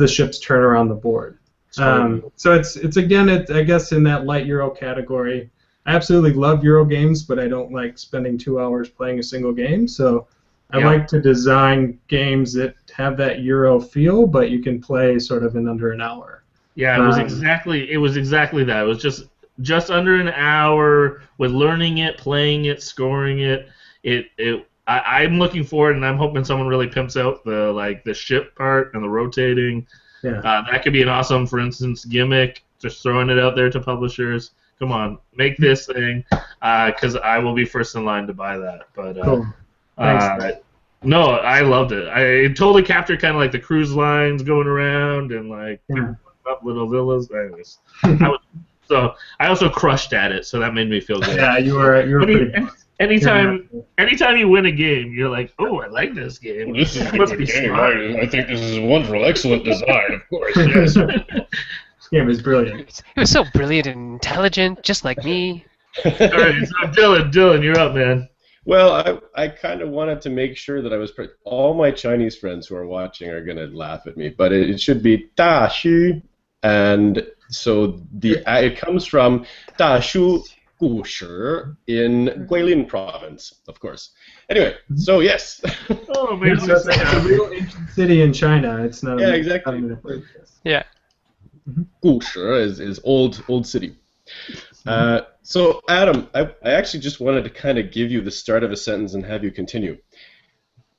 ships turn around the board. So it's again, I guess, in that light Euro category. I absolutely love Euro games, but I don't like spending 2 hours playing a single game. So I like to design games that have that Euro feel, but you can play sort of in under an hour. Yeah, it was exactly that. It was just under an hour with learning it, playing it, scoring it. I'm looking forward, and I'm hoping someone really pimps out the ship part and the rotating. Yeah. That could be an awesome, for instance, gimmick. Just throwing it out there to publishers. Come on, make this thing, because I will be first in line to buy that. But cool. Thanks. No, I loved it. I totally captured kind of like the cruise lines going around and like people putting up little villas. So I also crushed at it, so that made me feel good. Yeah, you were pretty. Anytime you win a game, you're like, oh, I like this game. This is a must good be game. smart. I think this is a wonderful, excellent design, of course. Yes. This game is brilliant. It was so brilliant and intelligent, just like me. All right, so Dylan, you're up, man. Well, I kind of wanted to make sure that I was. All my Chinese friends who are watching are going to laugh at me, but it should be Da Xu, and so it comes from Da Shu Gu Shi in Guilin province, of course. Anyway, so yes. Oh, man. So it's a real ancient city in China. It's not. Yeah, exactly. Yeah. Gu Shi is old city. So, Adam, I actually just wanted to kind of give you the start of a sentence and have you continue.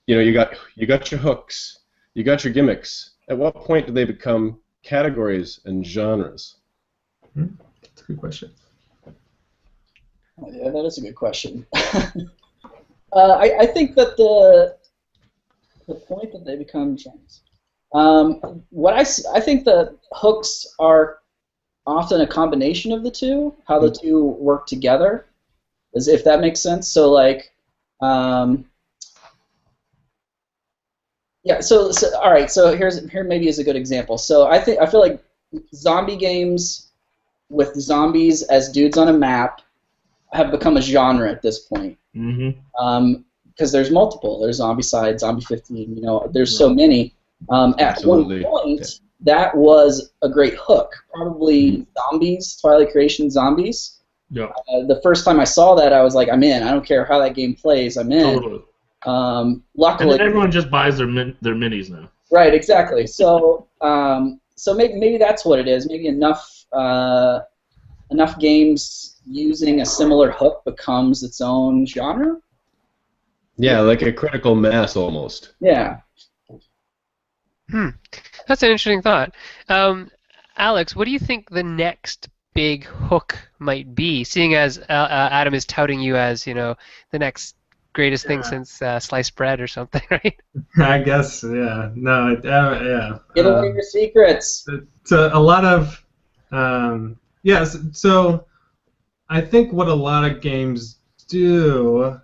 You know, you got your hooks, you got your gimmicks. At what point do they become categories and genres? That's a good question. Yeah, that is a good question. I think that the point that they become genres. I think the hooks are often a combination of the two, how the two work together, if that makes sense. So like, yeah. So all right. So here maybe is a good example. So I feel like zombie games with zombies as dudes on a map have become a genre at this point. Mm-hmm. Because there's multiple. There's Zombicide, Zombie 15. You know, there's so many. At Absolutely. one point. Yeah. That was a great hook. Probably Zombies, Twilight Creation Zombies. Yeah. The first time I saw that, I was like, I'm in. I don't care how that game plays. I'm in. Totally. Luckily, and then everyone just buys their minis now. Right, exactly. So, maybe that's what it is. Maybe enough games using a similar hook becomes its own genre. Yeah, like a critical mass almost. Yeah. That's an interesting thought. Alex, what do you think the next big hook might be, seeing as Adam is touting you as, you know, the next greatest thing since sliced bread or something, right? I guess, yeah. No, yeah. Give away your secrets. It's a lot of, yes, so I think what a lot of games do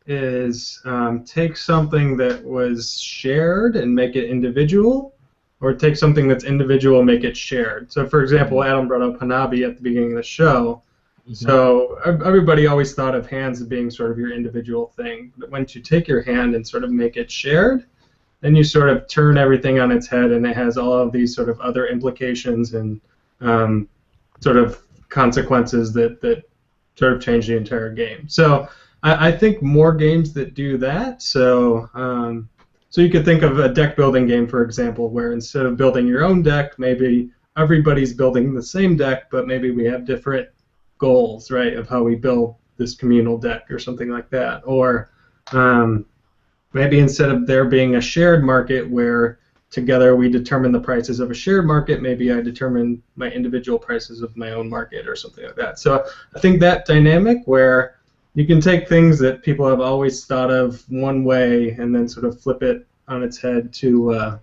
is take something that was shared and make it individual, or take something that's individual and make it shared. So, for example, Adam brought up Hanabi at the beginning of the show. Mm-hmm. So everybody always thought of hands as being sort of your individual thing. But once you take your hand and sort of make it shared, then you sort of turn everything on its head, and it has all of these sort of other implications and sort of consequences that sort of change the entire game. So I think more games that do that. So you could think of a deck building game, for example, where instead of building your own deck, maybe everybody's building the same deck, but maybe we have different goals, right, of how we build this communal deck or something like that. Or maybe instead of there being a shared market where together we determine the prices of a shared market, maybe I determine my individual prices of my own market or something like that. So I think that dynamic where you can take things that people have always thought of one way and then sort of flip it on its head to,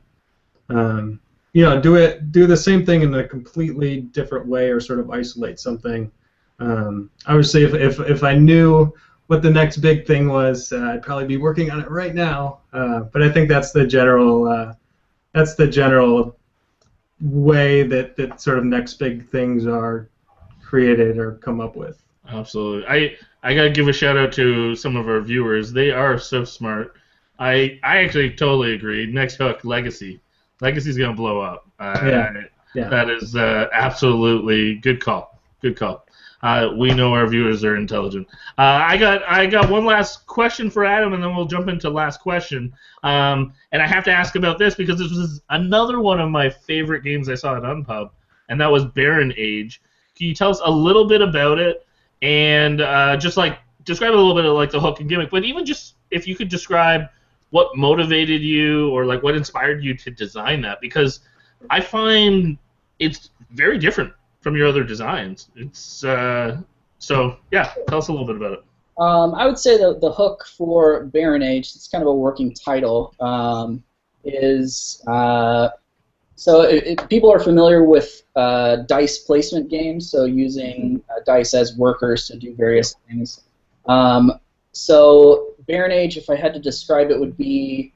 do the same thing in a completely different way or sort of isolate something. Obviously, if I knew what the next big thing was, I'd probably be working on it right now. But I think that's the general way that sort of next big things are created or come up with. Absolutely. I gotta give a shout out to some of our viewers. They are so smart. I actually totally agree. Next hook, Legacy. Legacy's gonna blow up. Yeah. That is absolutely good call. Good call. We know our viewers are intelligent. I got one last question for Adam, and then we'll jump into last question. And I have to ask about this because this was another one of my favorite games I saw at Unpub, and that was Baron Age. Can you tell us a little bit about it? And just like describe a little bit of like the hook and gimmick, but even just if you could describe what motivated you or like what inspired you to design that, because I find it's very different from your other designs. It's so yeah, tell us a little bit about it. I would say the hook for Baron Age, it's kind of a working title, is people are familiar with dice placement games, so using dice as workers to do various things. So Baron Age, if I had to describe it, would be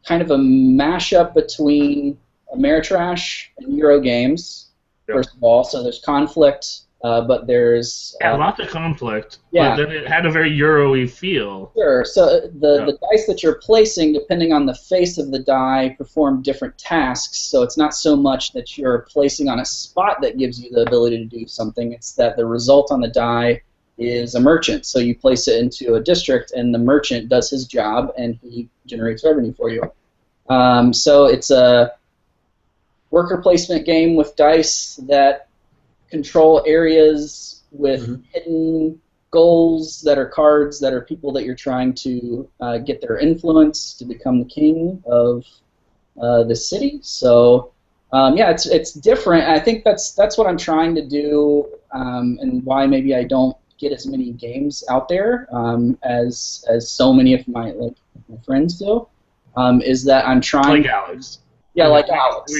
kind of a mashup between Ameritrash and Euro games, first of all. So there's conflict, but there's... lots of conflict, yeah. But then it had a very Euro-y feel. Sure. So the dice that you're placing, depending on the face of the die, perform different tasks. So it's not so much that you're placing on a spot that gives you the ability to do something. It's that the result on the die is a merchant. So you place it into a district, and the merchant does his job, and he generates revenue for you. So it's a worker placement game with dice that control areas with hidden goals that are cards that are people that you're trying to get their influence to become the king of the city. So it's different. I think that's what I'm trying to do, and why maybe I don't get as many games out there as so many of my friends do. Is that I'm trying. Like Alex. Yeah, like Alex.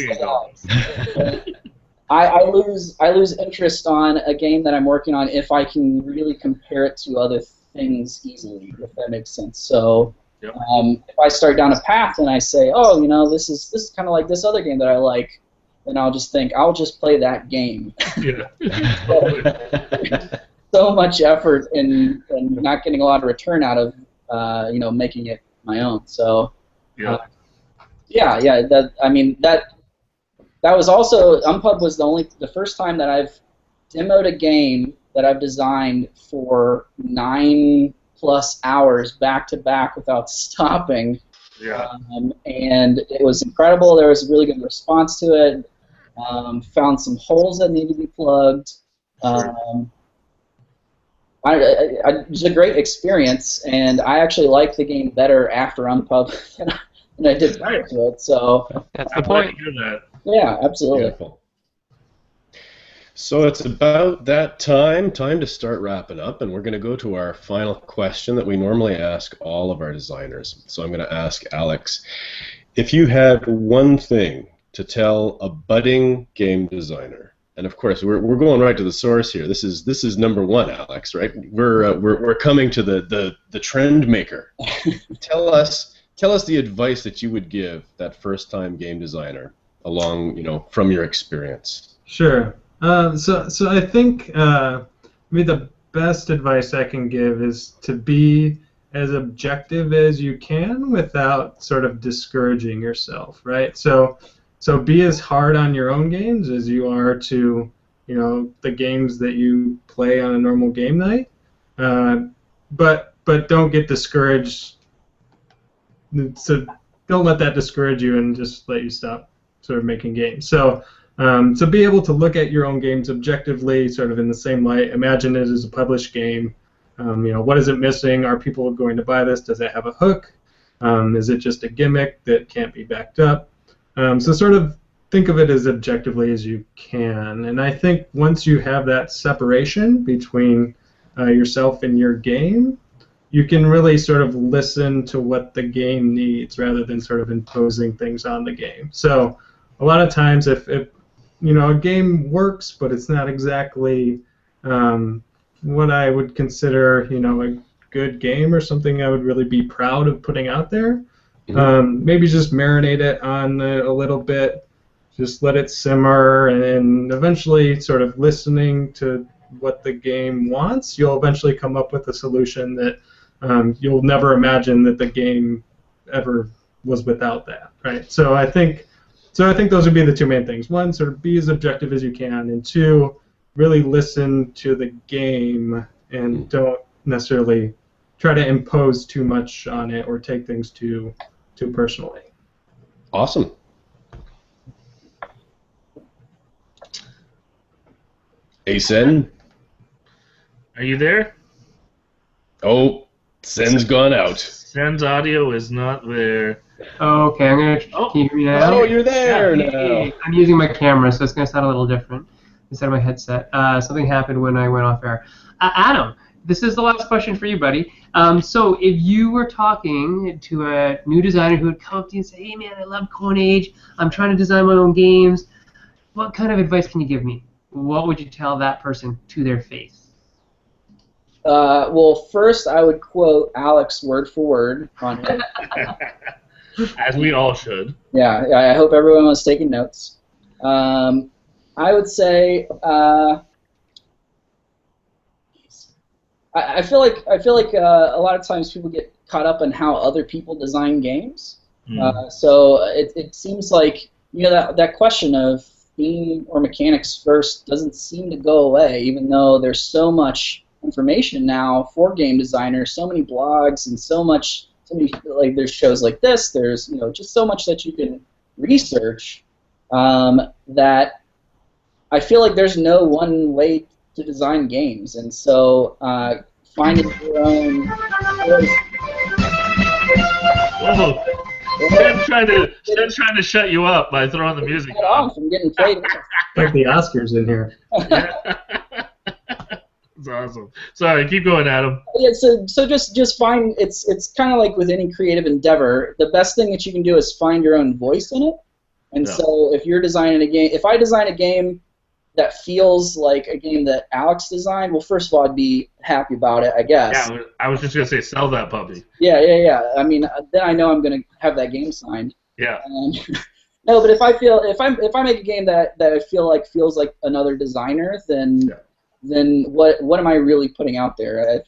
I lose interest on a game that I'm working on if I can really compare it to other things easily, if that makes sense. So if I start down a path and I say, oh, this is kind of like this other game that I like, then I'll just think I'll just play that game. Yeah. So much effort and not getting a lot of return out of making it my own. So that was also, Unpub was the first time that I've demoed a game that I've designed for 9+ hours back to back without stopping. Yeah. And it was incredible. There was a really good response to it. Found some holes that needed to be plugged. It was a great experience, and I actually liked the game better after Unpub than I did prior to it. So that's the point. Yeah, absolutely. Beautiful. So it's about that time to start wrapping up, and we're going to go to our final question that we normally ask all of our designers. So I'm going to ask Alex, if you had one thing to tell a budding game designer, and of course we're going right to the source here. This is number one, Alex, right? We're coming to the trend maker. Tell us the advice that you would give that first time game designer, along from your experience. Sure. So I think maybe the best advice I can give is to be as objective as you can without sort of discouraging yourself, right? So be as hard on your own games as you are to the games that you play on a normal game night, but don't get discouraged. So don't let that discourage you and just let you stop sort of making games. So be able to look at your own games objectively, sort of in the same light. Imagine it as a published game. What is it missing? Are people going to buy this? Does it have a hook? Is it just a gimmick that can't be backed up? So sort of think of it as objectively as you can. And I think once you have that separation between yourself and your game, you can really sort of listen to what the game needs rather than sort of imposing things on the game. So a lot of times if a game works, but it's not exactly what I would consider, a good game or something I would really be proud of putting out there, maybe just marinate it on a little bit, just let it simmer, and eventually sort of listening to what the game wants, you'll eventually come up with a solution that you'll never imagine that the game ever was without that, right? So I think those would be the two main things. One, sort of be as objective as you can, and two, really listen to the game and don't necessarily try to impose too much on it or take things too personally. Awesome. Hey, Sen. Are you there? Oh, Sen's gone out. Sen's audio is not there. Oh, okay, I'm gonna. Can you hear me now? Oh, you're there now. I'm using my camera, so it's gonna sound a little different instead of my headset. Something happened when I went off air. Adam, this is the last question for you, buddy. So if you were talking to a new designer who would come up to you and say, hey, man, I love Coin Age. I'm trying to design my own games. What kind of advice can you give me? What would you tell that person to their face? Well, first I would quote Alex word for word on it. As we all should. Yeah, I hope everyone was taking notes. I would say I feel like a lot of times people get caught up in how other people design games. So it seems like that question of theme or mechanics first doesn't seem to go away, even though there's so much information now for game designers, so many blogs and so many like there's shows like this. There's just so much that you can research that I feel like there's no one way to design games, and so finding your own. Whoa. Ben's trying to shut you up by throwing the music on. I'm getting played. Like the Oscars in here. That's awesome. Sorry, keep going, Adam. Yeah, so just find it's kind of like with any creative endeavor. The best thing that you can do is find your own voice in it. And so if you're designing a game, if I design a game that feels like a game that Alex designed, well, first of all, I'd be happy about it, I guess. Yeah, I was just gonna say, sell that puppy. Yeah. I mean, then I know I'm gonna have that game signed. Yeah. No, but if I make a game that I feel like feels like another designer, then what am I really putting out there?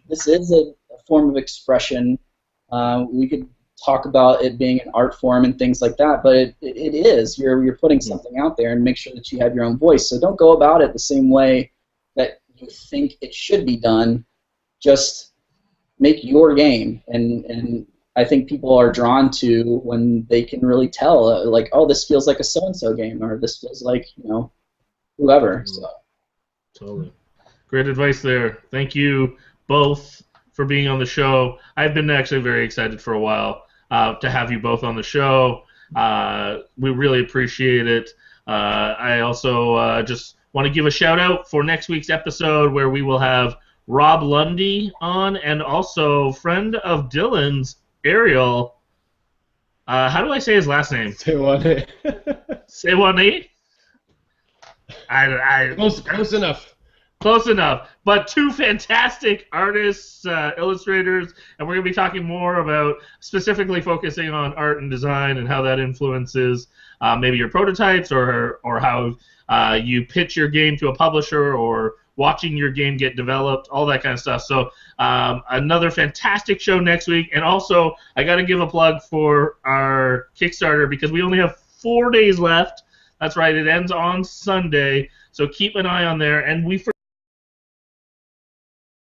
This is a form of expression. We could talk about it being an art form and things like that, but it is. You're putting something out there, and make sure that you have your own voice. So don't go about it the same way that you think it should be done. Just make your game, and I think people are drawn to when they can really tell, like, oh, this feels like a so-and-so game, or this feels like whoever. So. Totally. Great advice there. Thank you both for being on the show. I've been actually very excited for a while to have you both on the show. We really appreciate it. I also just want to give a shout out for next week's episode where we will have Rob Lundy on, and also friend of Dylan's, Ariel. How do I say his last name? Sewani. Sewani? Close enough. Close enough. But two fantastic artists, illustrators, and we're going to be talking more about specifically focusing on art and design and how that influences maybe your prototypes or how you pitch your game to a publisher or watching your game get developed, all that kind of stuff. So another fantastic show next week. And also, I got to give a plug for our Kickstarter because we only have 4 days left. That's right, it ends on Sunday. So keep an eye on there. And we